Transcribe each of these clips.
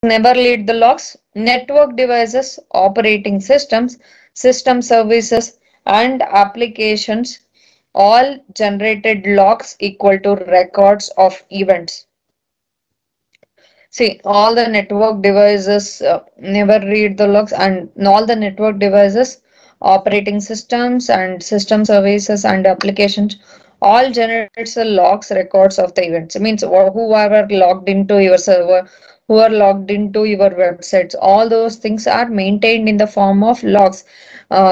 never read the logs. Network devices, operating systems, system services, and applications all generated logs equal to records of events. See, all the network devices never read the logs, and all the network devices, operating systems, and system services and applications all generates the logs records of the events. It means whoever logged into your server, who are logged into your websites, all those things are maintained in the form of logs,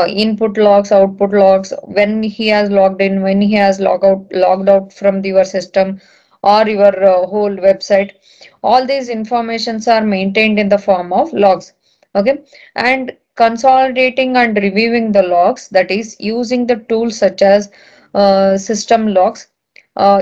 input logs, output logs, when he has logged in, when he has logged out from your system or your whole website. All these informations are maintained in the form of logs. Okay, and consolidating and reviewing the logs, that is using the tools such as system logs,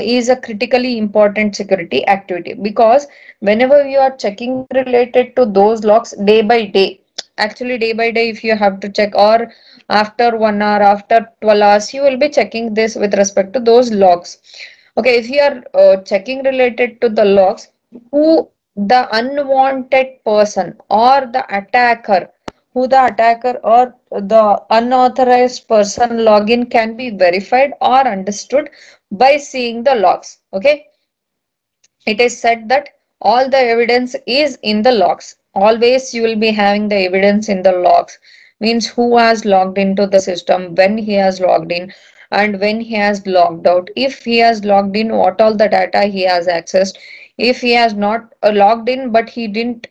is a critically important security activity, because whenever you are checking related to those logs day by day, actually day by day if you have to check, or after 1 hour, after 12 hours, you will be checking this with respect to those logs. Okay, if you are checking related to the logs, who the unwanted person or the attacker, who the attacker or the unauthorized person login can be verified or understood by seeing the logs. Okay, it is said that all the evidence is in the logs. Always you will be having the evidence in the logs. Means who has logged into the system, when he has logged in, and when he has logged out. If he has logged in, what all the data he has accessed. If he has not logged in but he didn't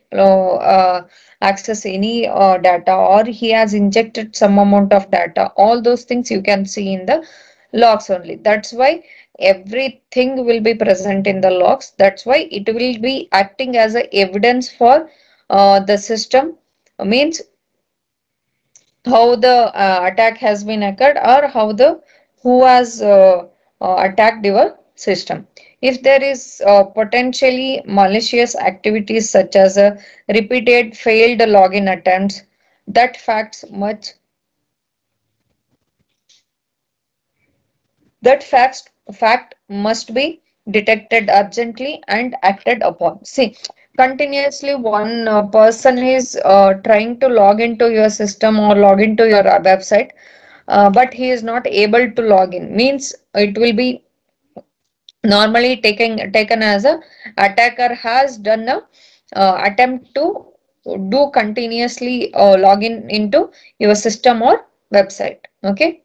access any data, or he has injected some amount of data, all those things you can see in the logs only. That's why everything will be present in the logs. That's why it will be acting as a evidence for the system. Means how the attack has been occurred, or how the who has attacked your system. If there is potentially malicious activities such as repeated failed login attempts, that fact must be detected urgently and acted upon. See, continuously one person is trying to log into your system or log into your website, but he is not able to log in. Means it will be normally taken as a attacker has done a attempt to do continuously login into your system or website. Okay.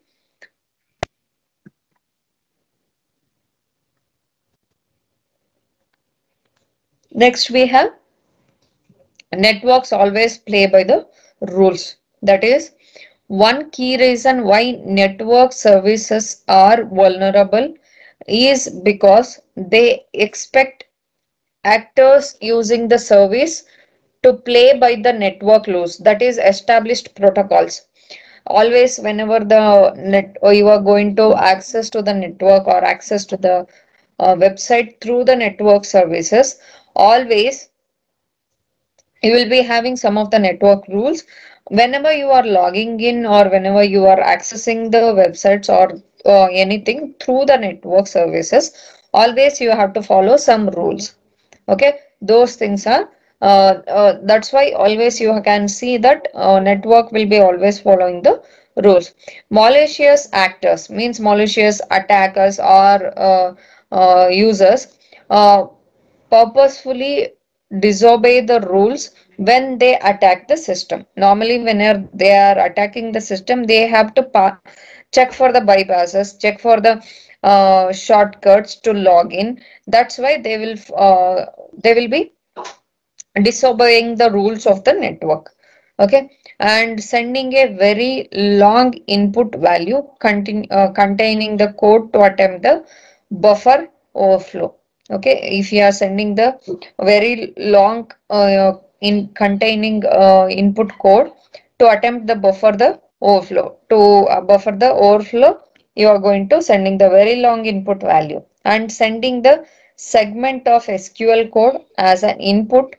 Next we have, networks always play by the rules. That is, one key reason why network services are vulnerable is because they expect actors using the service to play by the network rules, that is established protocols. Always whenever the net, or you are going to access to the network or access to the website through the network services, always you will be having some of the network rules. Whenever you are logging in or whenever you are accessing the websites or anything through the network services, always you have to follow some rules. Okay, those things are that's why always you can see that network will be always following the rules. Malicious actors, means malicious attackers or users purposefully disobey the rules when they attack the system. Normally, whenever they are attacking the system, they have to check for the bypasses, check for the shortcuts to log in. That's why they will be disobeying the rules of the network. Okay, and sending a very long input value containing the code to attempt the buffer overflow. Okay, if you are sending the very long in containing input code to attempt the buffer the overflow, you are going to sending the very long input value and sending the segment of SQL code as an input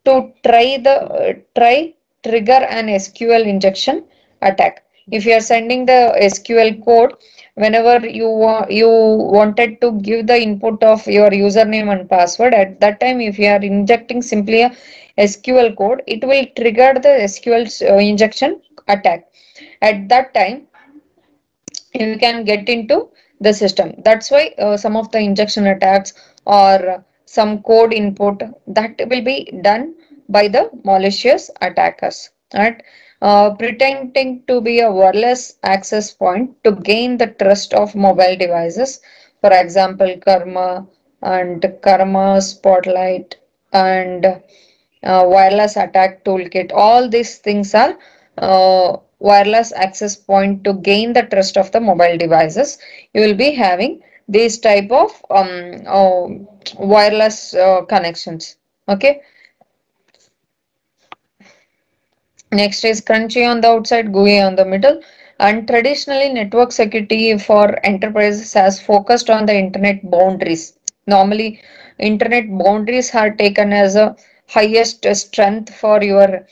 to try trigger an SQL injection attack. If you are sending the SQL code, whenever you wanted to give the input of your username and password, at that time if you are injecting simply a SQL code, it will trigger the SQL injection attack. At that time, you can get into the system. That's why some of the injection attacks or some code input that will be done by the malicious attackers, right? Pretending to be a wireless access point to gain the trust of mobile devices. For example, Karma Spotlight and wireless attack toolkit. All these things are wireless access point to gain the trust of the mobile devices. You will be having these type of wireless connections. Okay. Next is crunchy on the outside, gooey on the middle. And traditionally, network security for enterprises has focused on the internet boundaries. Normally, internet boundaries are taken as a highest strength for your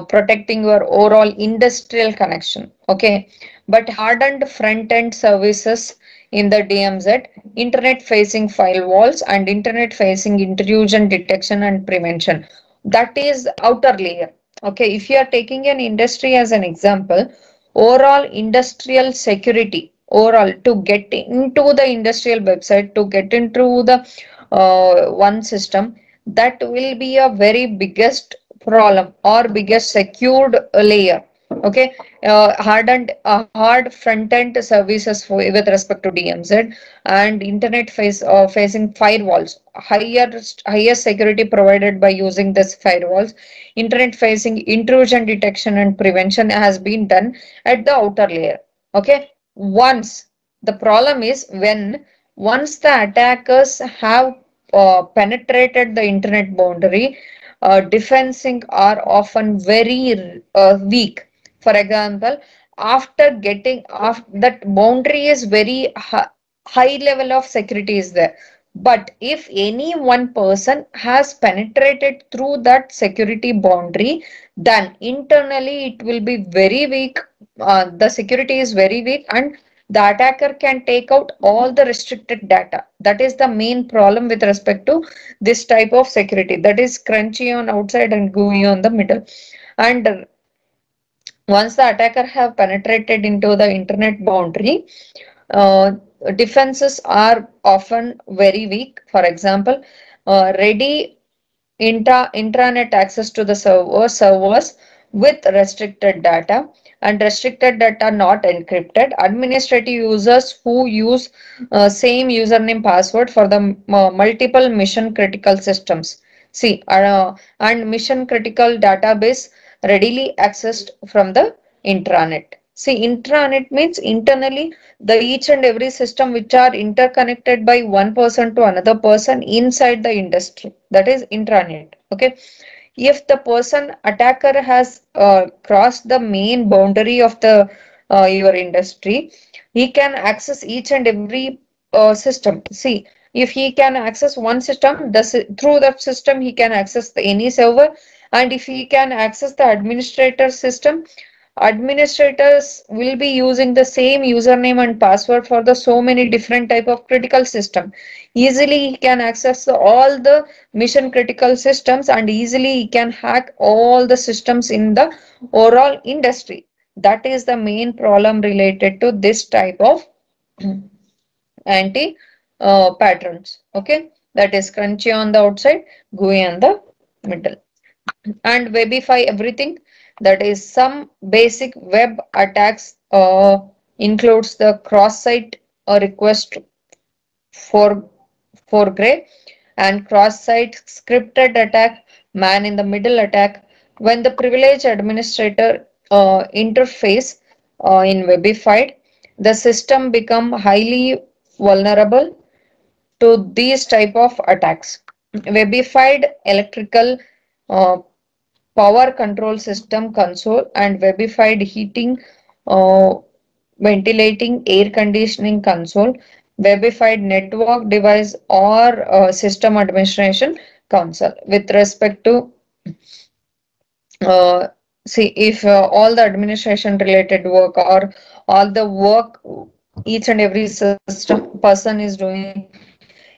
protecting your overall industrial connection. Okay, but hardened front end services in the DMZ, internet facing firewalls, and internet facing intrusion detection and prevention. That is outer layer. Okay, if you are taking an industry as an example, overall industrial security, overall to get into the industrial website, to get into the one system, that will be a very biggest problem or biggest secured layer. Okay, hardened hard front end services for, with respect to DMZ and internet facing firewalls, higher security provided by using this firewalls. Internet facing intrusion detection and prevention has been done at the outer layer. Okay, once the problem is when once the attackers have penetrated the internet boundary, defensing are often very weak. For example, after getting after that boundary is very high level of security is there. But if any one person has penetrated through that security boundary, then internally it will be very weak. The security is very weak and the attacker can take out all the restricted data. That is the main problem with respect to this type of security. That is crunchy on outside and gooey on the middle. And once the attacker have penetrated into the internet boundary, uh, defenses are often very weak. For example, ready intranet access to the servers with restricted data and restricted data not encrypted. Administrative users who use same username password for the multiple mission critical systems. See, and mission critical database readily accessed from the intranet. See, intranet means internally the each and every system which are interconnected by one person to another person inside the industry. That is intranet. Okay. If the person attacker has crossed the main boundary of the your industry, he can access each and every system. See, if he can access one system, through that system he can access any server, and if he can access the administrator system, administrators will be using the same username and password for the so many different type of critical system. Easily he can access all the mission critical systems and easily he can hack all the systems in the overall industry. That is the main problem related to this type of anti patterns. Okay, that is crunchy on the outside, gooey on the middle. And Webify everything, that is some basic web attacks includes the cross-site request for gray and cross-site scripted attack, man in the middle attack. When the privileged administrator interface in Webify, the system become highly vulnerable to these type of attacks. Webified electrical uh, power control system console and webified heating, uh, ventilating, air conditioning console, webified network device or system administration console. With respect to uh, see if all the administration related work or all the work each and every system person is doing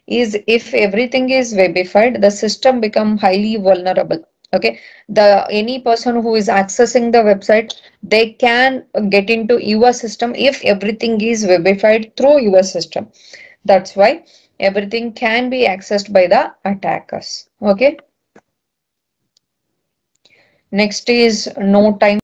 is if everything is webified, the system become highly vulnerable. Okay, the any person who is accessing the website, they can get into your system if everything is webified through your system. That's why everything can be accessed by the attackers. Okay, next is no time